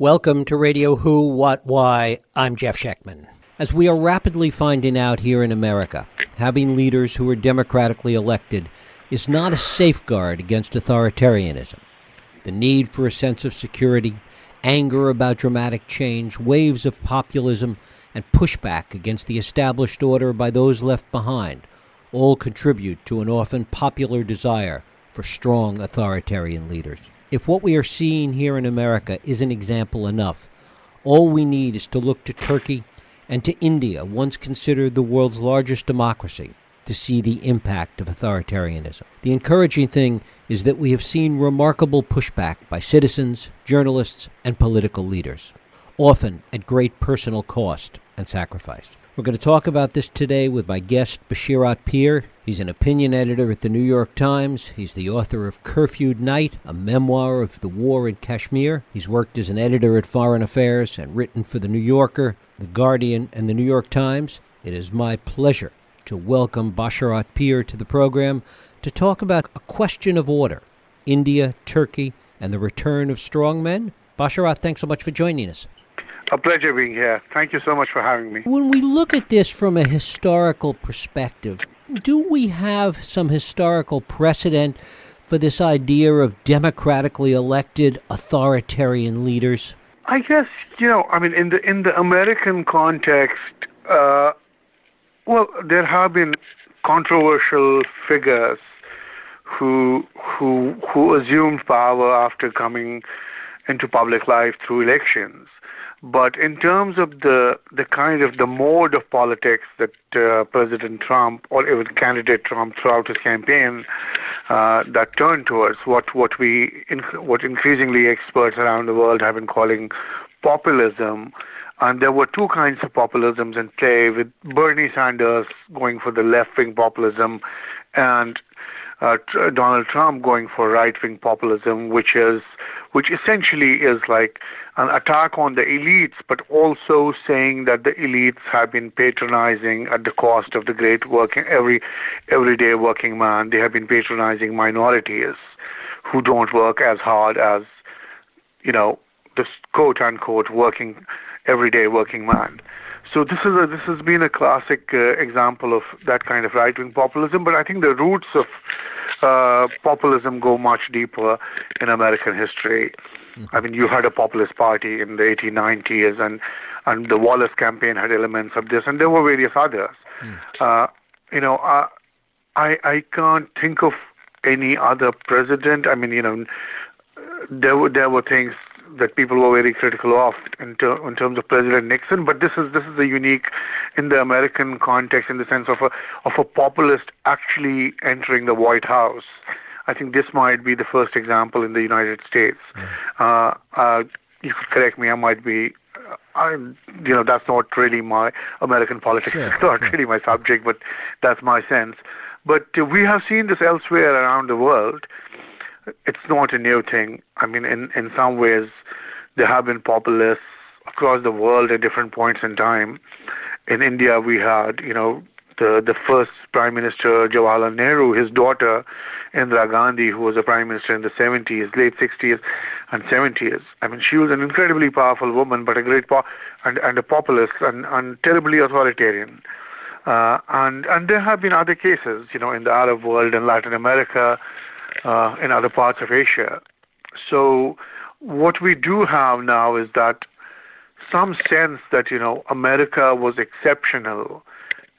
Welcome to Radio Who, What, Why. I'm Jeff Schechtman. As we are rapidly finding out here in America, having leaders who are democratically elected is not a safeguard against authoritarianism. The need for a sense of security, anger about dramatic change, waves of populism, and pushback against the established order by those left behind all contribute to an often popular desire for strong authoritarian leaders. If what we are seeing here in America isn't example enough, all we need is to look to Turkey and to India, once considered the world's largest democracy, to see the impact of authoritarianism. The encouraging thing is that we have seen remarkable pushback by citizens, journalists, and political leaders, often at great personal cost and sacrifice. We're going to talk about this today with my guest, Bashirat Peer. He's an opinion editor at the New York Times. He's the author of Curfewed Night, a memoir of the war in Kashmir. He's worked as an editor at Foreign Affairs and written for The New Yorker, The Guardian, and The New York Times. It is my pleasure to welcome Bashirat Peer to the program to talk about a question of order, India, Turkey, and the return of strong men. Bashirat, thanks so much for joining us. A pleasure being here. Thank you so much for having me. When we look at this from a historical perspective, do we have some historical precedent for this idea of democratically elected authoritarian leaders? I guess, in the American context, there have been controversial figures who assumed power after coming into public life through elections. But in terms of the mode of politics that President Trump or even candidate Trump throughout his campaign that turned towards what increasingly experts around the world have been calling populism. And there were two kinds of populisms in play, with Bernie Sanders going for the left-wing populism and Donald Trump going for right-wing populism, which essentially is like an attack on the elites, but also saying that the elites have been patronizing at the cost of the great everyday working man. They have been patronizing minorities who don't work as hard as, this quote-unquote everyday working man. So this has been a classic example of that kind of right-wing populism, but I think the roots of populism go much deeper in American history. I mean, you had a populist party in the 1890s, and the Wallace campaign had elements of this, and there were various others. I can't think of any other president. I mean, there were things that people were very critical of in terms of President Nixon, but this is a unique in the American context, in the sense of a populist actually entering the White House. I think this might be the first example in the United States. You could correct me. I might be. That's not really my American politics. It's not really my subject, but that's my sense. But we have seen this elsewhere around the world. It's not a new thing. I mean, in some ways, there have been populists across the world at different points in time. In India, we had, the first Prime Minister, Jawaharlal Nehru, his daughter, Indira Gandhi, who was a Prime Minister in the 70s, late 60s and 70s. I mean, she was an incredibly powerful woman, but a great and a populist and terribly authoritarian. And there have been other cases, in the Arab world and Latin America, in other parts of Asia. So what we do have now is that some sense that, America was exceptional,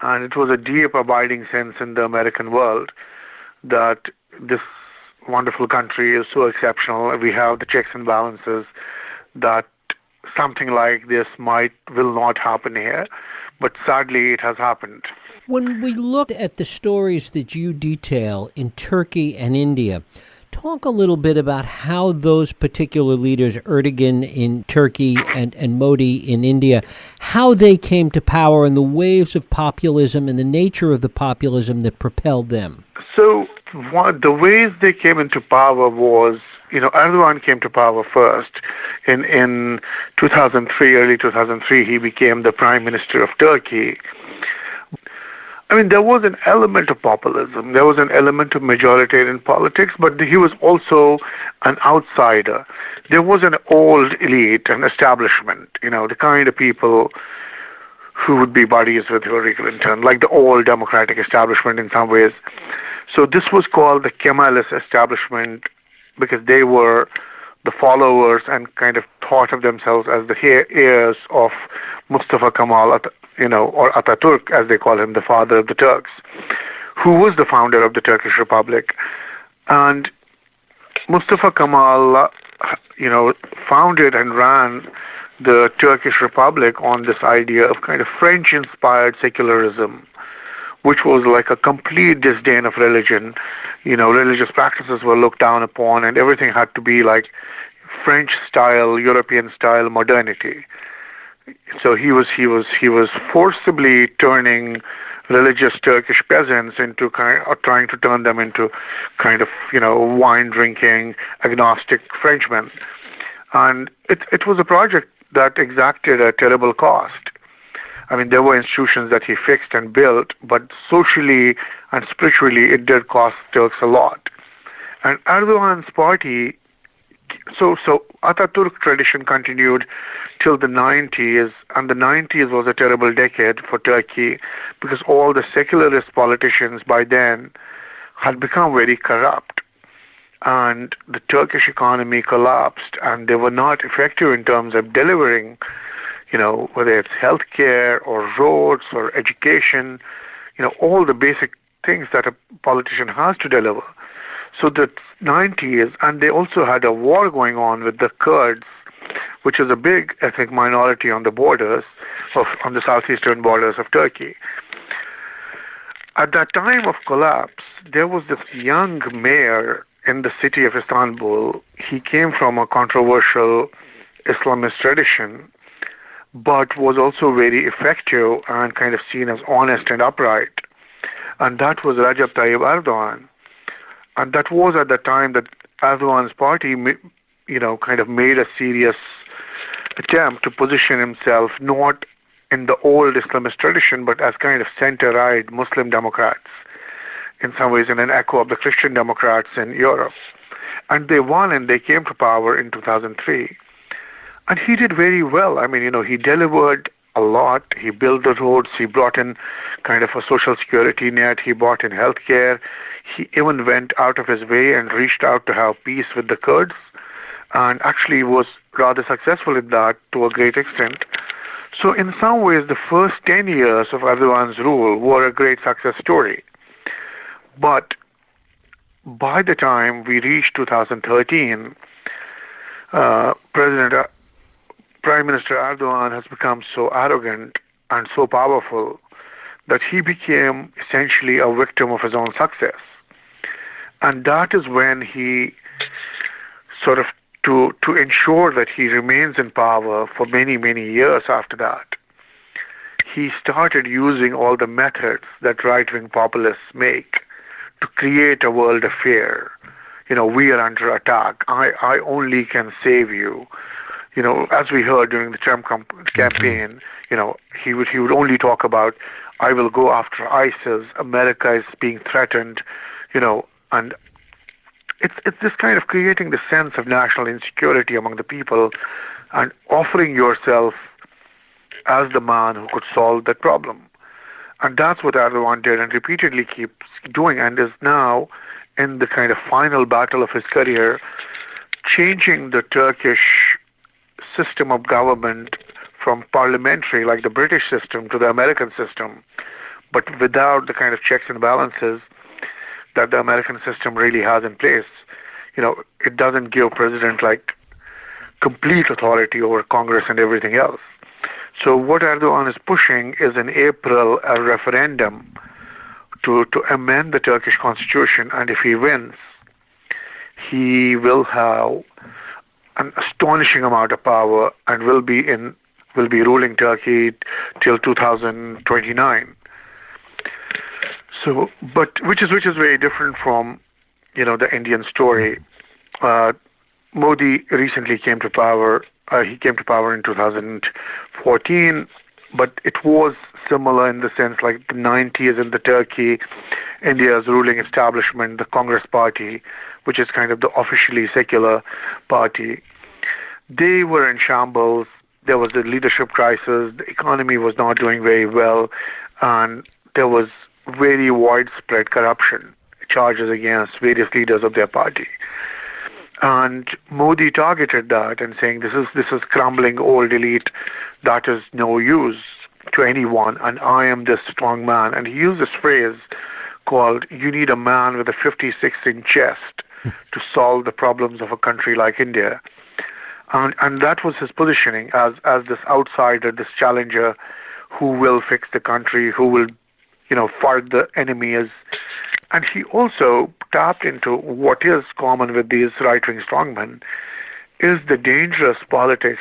and it was a deep abiding sense in the American world that this wonderful country is so exceptional. We have the checks and balances, that something like this will not happen here, but sadly it has happened. When we look at the stories that you detail in Turkey and India, talk a little bit about how those particular leaders, Erdogan in Turkey and Modi in India, how they came to power and the waves of populism and the nature of the populism that propelled them. So the ways they came into power was, Erdogan came to power first. In 2003, early 2003, he became the Prime Minister of Turkey. I mean, there was an element of populism. There was an element of majoritarian politics, but he was also an outsider. There was an old elite, an establishment, the kind of people who would be buddies with Hillary Clinton, like the old Democratic establishment in some ways. So this was called the Kemalist establishment because they were the followers and kind of thought of themselves as the heirs of Mustafa Kemal, or Ataturk, as they call him, the father of the Turks, who was the founder of the Turkish Republic. And Mustafa Kemal, founded and ran the Turkish Republic on this idea of kind of French-inspired secularism, which was like a complete disdain of religion. Religious practices were looked down upon, and everything had to be like French-style, European-style modernity. So he was forcibly turning religious Turkish peasants into trying to turn them into kind of wine-drinking, agnostic Frenchmen, and it was a project that exacted a terrible cost. I mean, there were institutions that he fixed and built, but socially and spiritually, it did cost Turks a lot. And Erdogan's party, so Ataturk tradition continued till the 90s, and the 90s was a terrible decade for Turkey because all the secularist politicians by then had become very corrupt. And the Turkish economy collapsed, and they were not effective in terms of delivering, whether it's healthcare or roads or education, all the basic things that a politician has to deliver. So the 90s, and they also had a war going on with the Kurds, which is a big ethnic minority on the borders, on the southeastern borders of Turkey. At that time of collapse, there was this young mayor in the city of Istanbul. He came from a controversial Islamist tradition, but was also very effective and kind of seen as honest and upright. And that was Recep Tayyip Erdogan. And that was at the time that Erdogan's party, kind of made a serious attempt to position himself not in the old Islamist tradition, but as kind of center-right Muslim Democrats, in some ways in an echo of the Christian Democrats in Europe. And they won and they came to power in 2003. And he did very well. I mean, he delivered a lot. He built the roads. He brought in kind of a social security net. He brought in healthcare. He even went out of his way and reached out to have peace with the Kurds, and actually was rather successful in that to a great extent. So in some ways, the first 10 years of Erdogan's rule were a great success story. But by the time we reached 2013, Prime Minister Erdogan has become so arrogant and so powerful that he became essentially a victim of his own success. And that is when he sort of, to ensure that he remains in power for many, many years after that, he started using all the methods that right-wing populists make to create a world of fear. We are under attack. I only can save you. As we heard during the Trump campaign, he would only talk about, I will go after ISIS, America is being threatened, and it's this kind of creating the sense of national insecurity among the people and offering yourself as the man who could solve that problem. And that's what Erdogan did and repeatedly keeps doing, and is now in the kind of final battle of his career, changing the Turkish system of government from parliamentary, like the British system, to the American system, but without the kind of checks and balances that the American system really has in place. It doesn't give president like complete authority over Congress and everything else. So what Erdogan is pushing is in April a referendum to amend the Turkish constitution, and if he wins, he will have an astonishing amount of power and will be ruling Turkey till 2029. So, but which is very different from the Indian story. Modi recently came to power. He came to power in 2014, but it was similar in the sense like the 90s in the Turkey, India's ruling establishment, the Congress Party, which is kind of the officially secular party. They were in shambles. There was a leadership crisis. The economy was not doing very well. And there was very widespread corruption charges against various leaders of their party. And Modi targeted that and saying this is crumbling old elite that is no use to anyone, and I am the strong man. And he used this phrase called, you need a man with a 56-inch chest to solve the problems of a country like India. And that was his positioning as this outsider, this challenger who will fix the country, who will, fight the enemies. And he also tapped into what is common with these right-wing strongmen, is the dangerous politics,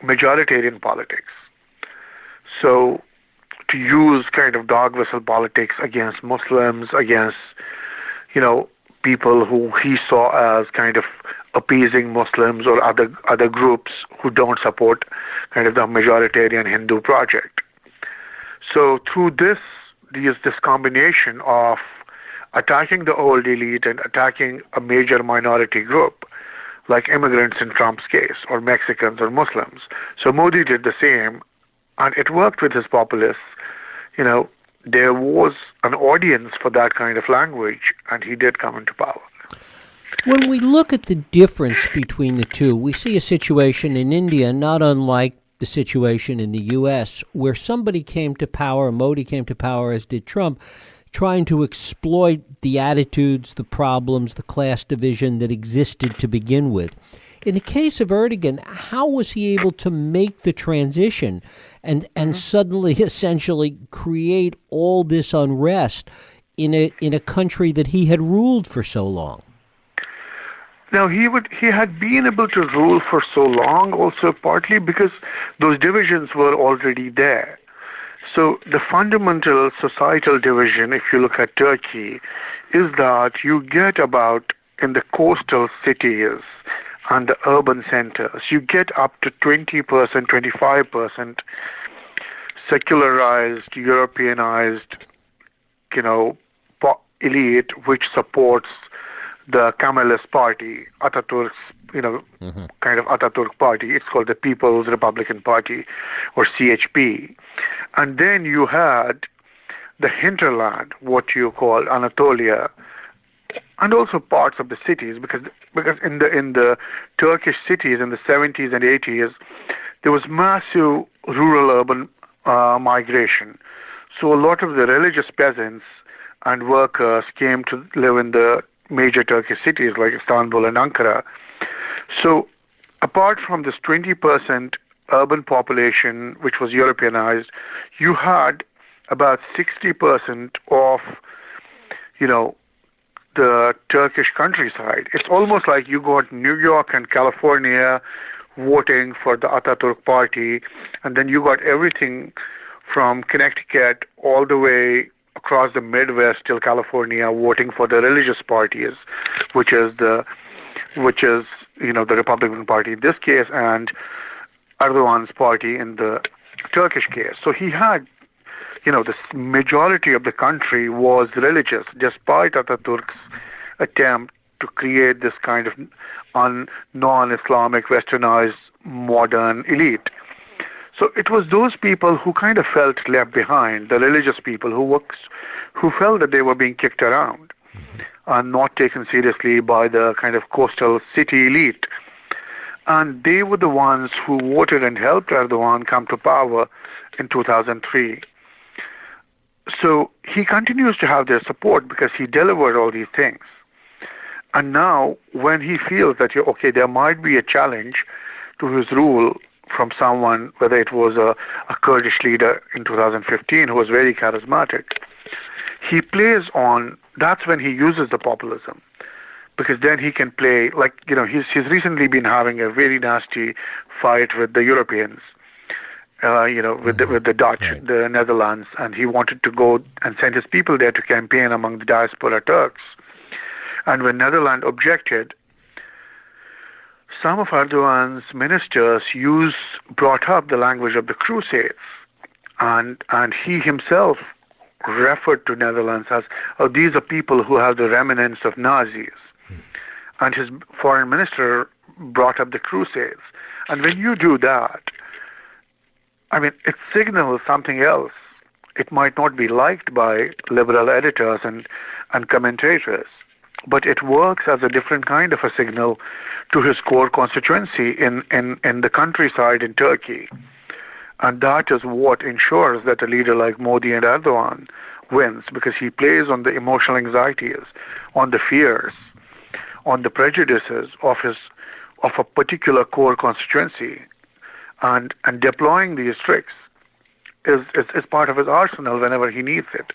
majoritarian politics. So to use kind of dog whistle politics against Muslims, against, people who he saw as kind of appeasing Muslims or other groups who don't support kind of the majoritarian Hindu project. So through this combination of attacking the old elite and attacking a major minority group, like immigrants in Trump's case, or Mexicans or Muslims. So Modi did the same, and it worked with his populists. There was an audience for that kind of language, and he did come into power. When we look at the difference between the two, we see a situation in India not unlike the situation in the U.S., where somebody came to power, Modi came to power, as did Trump, trying to exploit the attitudes, the problems, the class division that existed to begin with. In the case of Erdogan, how was he able to make the transition and suddenly essentially create all this unrest in a country that he had ruled for so long? Now, he had been able to rule for so long also partly because those divisions were already there. So the fundamental societal division, if you look at Turkey, is that you get about, in the coastal cities and the urban centers, you get up to 20%, 25% secularized, Europeanized, elite, which supports the Kemalist Party, Ataturk's, kind of Ataturk party. It's called the People's Republican Party, or CHP. And then you had the hinterland, what you call Anatolia, and also parts of the cities, because in the Turkish cities in the 70s and 80s, there was massive rural-urban migration. So a lot of the religious peasants and workers came to live in the major Turkish cities like Istanbul and Ankara. So apart from this 20% urban population, which was Europeanized, you had about 60% of, the Turkish countryside. It's almost like you got New York and California voting for the Ataturk party, and then you got everything from Connecticut all the way across the Midwest till California voting for the religious parties, which is the Republican Party in this case, and Erdogan's party in the Turkish case. So he had, the majority of the country was religious, despite Ataturk's attempt to create this kind of non-Islamic, westernized, modern elite. So it was those people who kind of felt left behind, the religious people who felt that they were being kicked around and not taken seriously by the kind of coastal city elite. And they were the ones who voted and helped Erdogan come to power in 2003. So he continues to have their support because he delivered all these things. And now, when he feels that, there might be a challenge to his rule from someone, whether it was a Kurdish leader in 2015 who was very charismatic, he plays on, that's when he uses the populism. Because then he can play, he's recently been having a very nasty fight with the Europeans, with the Dutch, right, the Netherlands, and he wanted to go and send his people there to campaign among the diaspora Turks. And when Netherlands objected, some of Erdogan's ministers brought up the language of the Crusades and he himself referred to Netherlands as, oh, these are people who have the remnants of Nazis. And his foreign minister brought up the Crusades. And when you do that, I mean, it signals something else. It might not be liked by liberal editors and commentators, but it works as a different kind of a signal to his core constituency in the countryside in Turkey. And that is what ensures that a leader like Modi and Erdogan wins, because he plays on the emotional anxieties, on the fears, on the prejudices of a particular core constituency, and deploying these tricks is part of his arsenal whenever he needs it.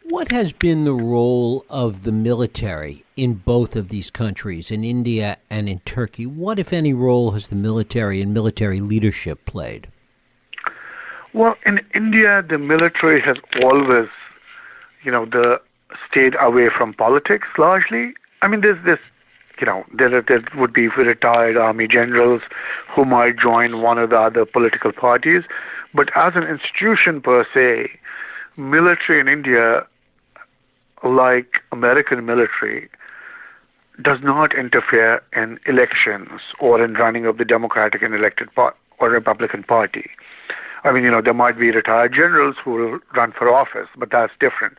What has been the role of the military in both of these countries, in India and in Turkey? What, if any, role has the military and military leadership played? Well, in India, the military has always, stayed away from politics largely. I mean, there's this, there would be retired army generals who might join one or the other political parties. But as an institution per se, military in India, like American military, does not interfere in elections or in running of the Democratic and elected or Republican Party. I mean, there might be retired generals who will run for office, but that's different.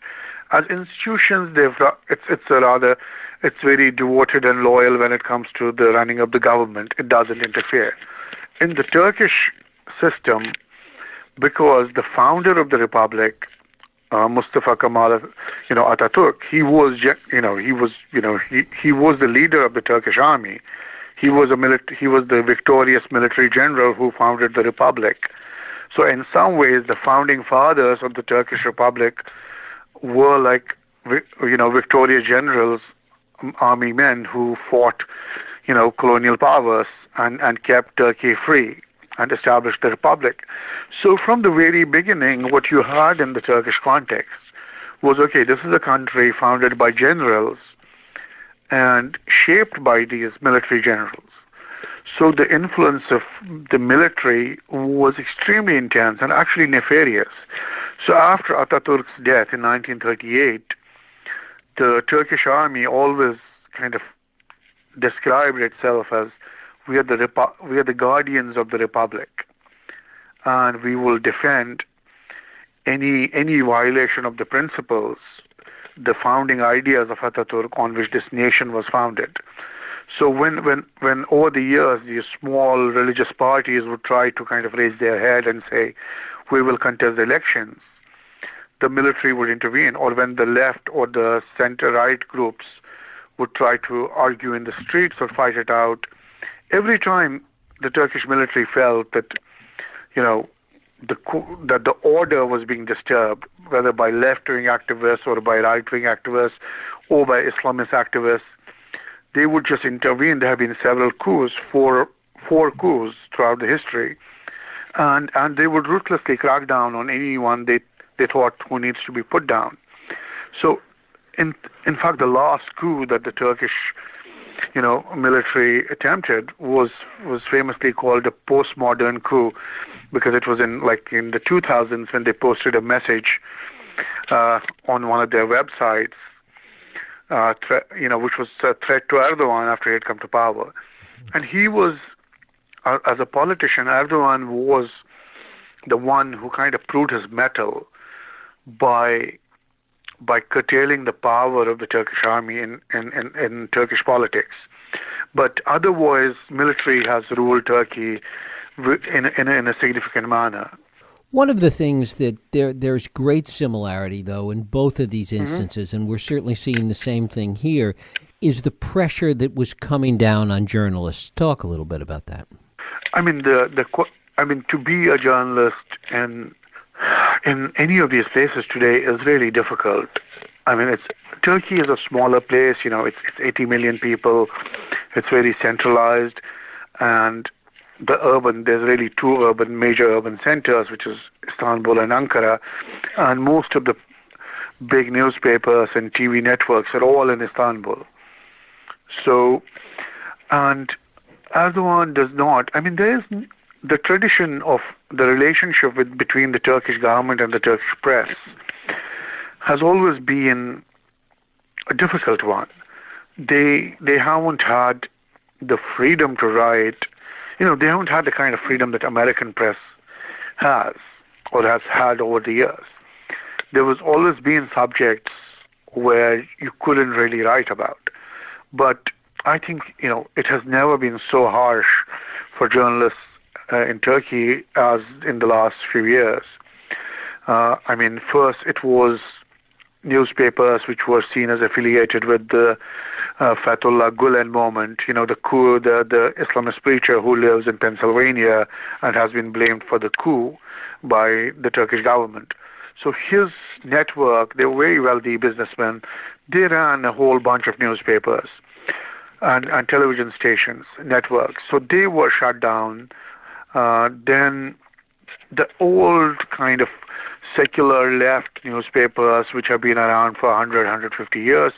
As institutions, it's very devoted and loyal when it comes to the running of the government. It doesn't interfere. In the Turkish system, because the founder of the republic, Mustafa Kemal, Atatürk, he was the leader of the Turkish army. He was the victorious military general who founded the republic. So in some ways, the founding fathers of the Turkish Republic were like, victorious generals, army men who fought, colonial powers and kept Turkey free and established the republic. So from the very beginning, what you had in the Turkish context was, okay, this is a country founded by generals and shaped by these military generals. So the influence of the military was extremely intense and actually nefarious. So after Atatürk's death in 1938, the Turkish army always kind of described itself as, we are the guardians of the republic, and we will defend any violation of the principles, the founding ideas of Atatürk on which this nation was founded. So when over the years these small religious parties would try to kind of raise their head and say, we will contest the elections, the military would intervene. Or when the left or the center-right groups would try to argue in the streets or fight it out, every time the Turkish military felt that, that the order was being disturbed, whether by left-wing activists or by right-wing activists or by Islamist activists, they would just intervene. There have been several coups, four coups throughout the history, and they would ruthlessly crack down on anyone they thought who needs to be put down. So, in fact, the last coup that the Turkish military attempted was famously called a postmodern coup, because it was in the 2000s when they posted a message on one of their websites, which was a threat to Erdogan after he had come to power. And he was, as a politician, Erdogan was the one who kind of proved his mettle by curtailing the power of the Turkish army in Turkish politics. But otherwise, military has ruled Turkey in a significant manner. One of the things that there's great similarity, though, in both of these instances, and we're certainly seeing the same thing here, is the pressure that was coming down on journalists. Talk a little bit about that. I mean, to be a journalist in any of these places today is really difficult. I mean, Turkey is a smaller place. It's 80 million people. It's very centralized, and there's really two major urban centers, which is Istanbul and Ankara, and most of the big newspapers and TV networks are all in Istanbul. So, and Erdogan does not, the tradition of the relationship between the Turkish government and the Turkish press has always been a difficult one. They haven't had the freedom to write. They haven't had the kind of freedom that American press has or has had over the years. There was always been subjects where you couldn't really write about. But I think, it has never been so harsh for journalists in Turkey as in the last few years. First it was newspapers which were seen as affiliated with the Fethullah Gulen movement, the coup, the Islamist preacher who lives in Pennsylvania and has been blamed for the coup by the Turkish government. So his network, they were very wealthy businessmen, they ran a whole bunch of newspapers and television stations, networks. So they were shut down. Then the old kind of secular left newspapers, which have been around for 100, 150 years,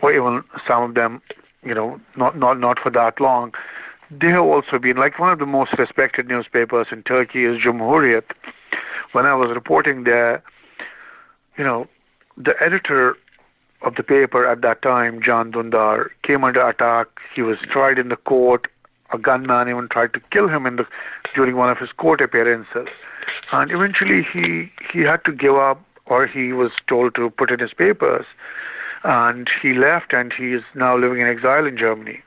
or even some of them, not for that long, they have also been, like one of the most respected newspapers in Turkey is Cumhuriyet. When I was reporting there, the editor of the paper at that time, Can Dündar, came under attack. He was tried in the court. A gunman even tried to kill him during one of his court appearances. And eventually he had to give up, or he was told to put in his papers. And he left, and he is now living in exile in Germany.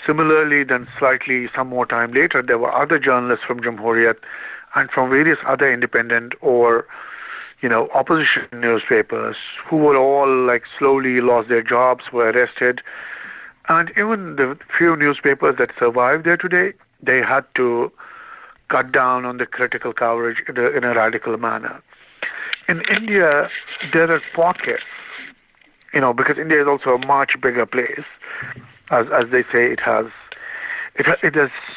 Similarly, then slightly some more time later, there were other journalists from Cumhuriyet and from various other independent or opposition newspapers who were all slowly lost their jobs, were arrested. And even the few newspapers that survive there today, they had to cut down on the critical coverage in a radical manner. In India, there are pockets, because India is also a much bigger place. As they say, it has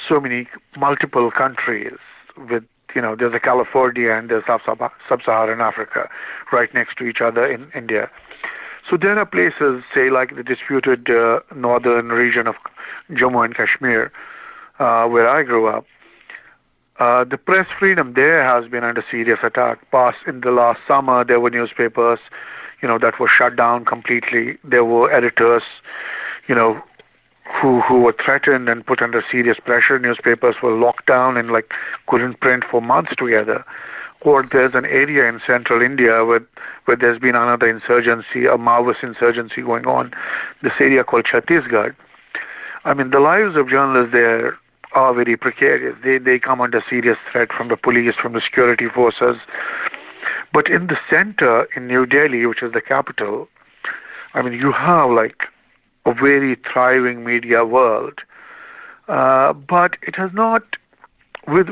so many multiple countries with, there's a California and there's sub-Saharan Africa right next to each other in India. So there are places, say, like the disputed northern region of Jammu and Kashmir, where I grew up. The press freedom there has been under serious attack. In the last summer, there were newspapers, that were shut down completely. There were editors, who were threatened and put under serious pressure. Newspapers were locked down and couldn't print for months together. Or there's an area in central India where there's been another insurgency, a Maoist insurgency going on, this area called Chhattisgarh. The lives of journalists there are very precarious. They come under serious threat from the police, from the security forces. But in the center, in New Delhi, which is the capital, you have a very thriving media world. But it has not, with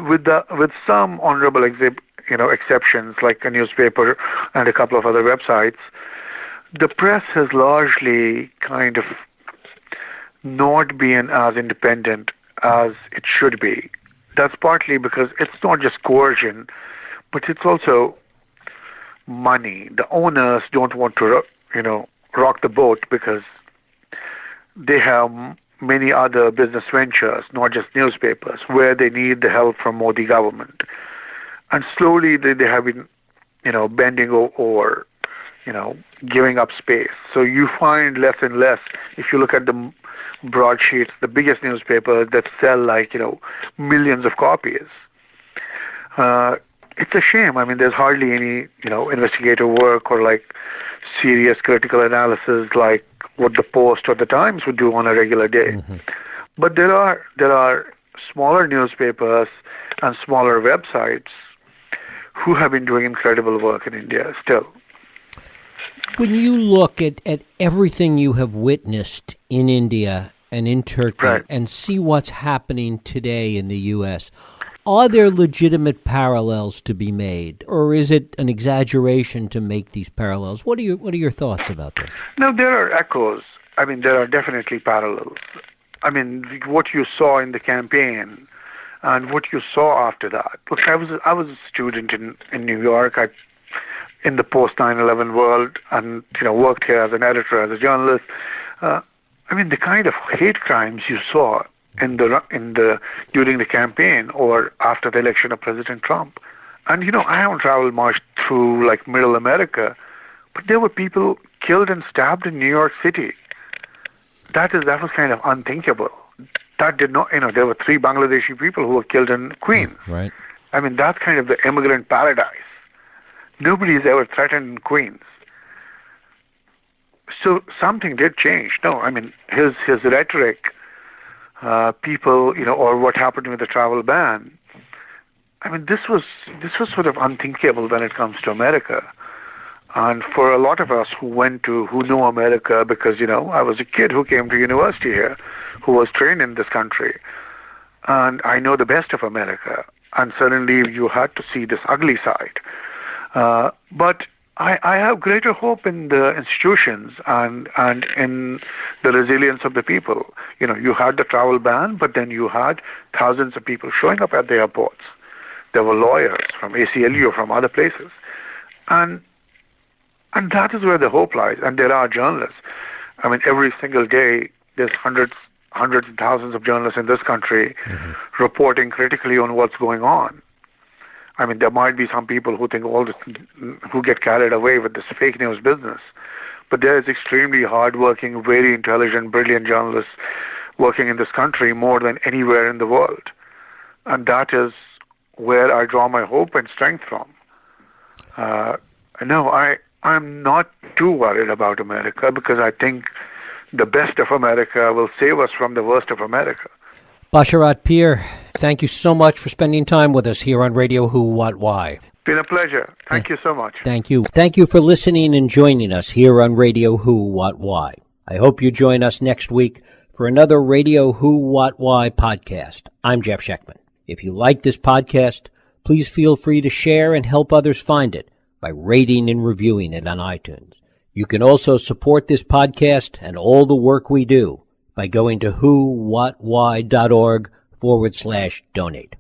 some honorable exceptions, like a newspaper and a couple of other websites, the press has largely kind of not been as independent as it should be. That's partly because it's not just coercion, but it's also money. The owners don't want to, rock the boat because they have many other business ventures, not just newspapers, where they need the help from Modi government. And slowly they have been, bending or, giving up space. So you find less and less, if you look at the broadsheets, the biggest newspapers that sell millions of copies. It's a shame. There's hardly any, investigative work or serious critical analysis like what the Post or the Times would do on a regular day. Mm-hmm. But there are smaller newspapers and smaller websites who have been doing incredible work in India still. When you look at everything you have witnessed in India and in Turkey, right, and see what's happening today in the U.S., are there legitimate parallels to be made, or is it an exaggeration to make these parallels? What are your thoughts about this? No, there are echoes. There are definitely parallels. What you saw in the campaign and what you saw after that. Look, I was a student in New York. In the post 9/11 world, and worked here as an editor, as a journalist. The kind of hate crimes you saw during the campaign or after the election of President Trump. And I haven't traveled much through like Middle America, but there were people killed and stabbed in New York City. That was kind of unthinkable. That did not, there were 3 Bangladeshi people who were killed in Queens. Right. I mean, that's kind of the immigrant paradise. Nobody is ever threatened in Queens. So something did change. No, I mean, his rhetoric, people, or what happened with the travel ban. I mean, this was sort of unthinkable when it comes to America. And for a lot of us who know America, because, I was a kid who came to university here, who was trained in this country, and I know the best of America. And suddenly you had to see this ugly side. But I have greater hope in the institutions and in the resilience of the people. You had the travel ban, but then you had thousands of people showing up at the airports. There were lawyers from ACLU, from other places. And that is where the hope lies. And there are journalists. I mean, every single day, there's hundreds and thousands of journalists in this country reporting critically on what's going on. I mean, there might be some people who think who get carried away with this fake news business. But there is extremely hardworking, very intelligent, brilliant journalists working in this country more than anywhere in the world. And that is where I draw my hope and strength from. I'm not too worried about America because I think the best of America will save us from the worst of America. Basharat Peer, thank you so much for spending time with us here on Radio Who, What, Why. Been a pleasure. Thank you so much. Thank you. Thank you for listening and joining us here on Radio Who, What, Why. I hope you join us next week for another Radio Who, What, Why podcast. I'm Jeff Sheckman. If you like this podcast, please feel free to share and help others find it by rating and reviewing it on iTunes. You can also support this podcast and all the work we do by going to whowhatwhy.org/donate.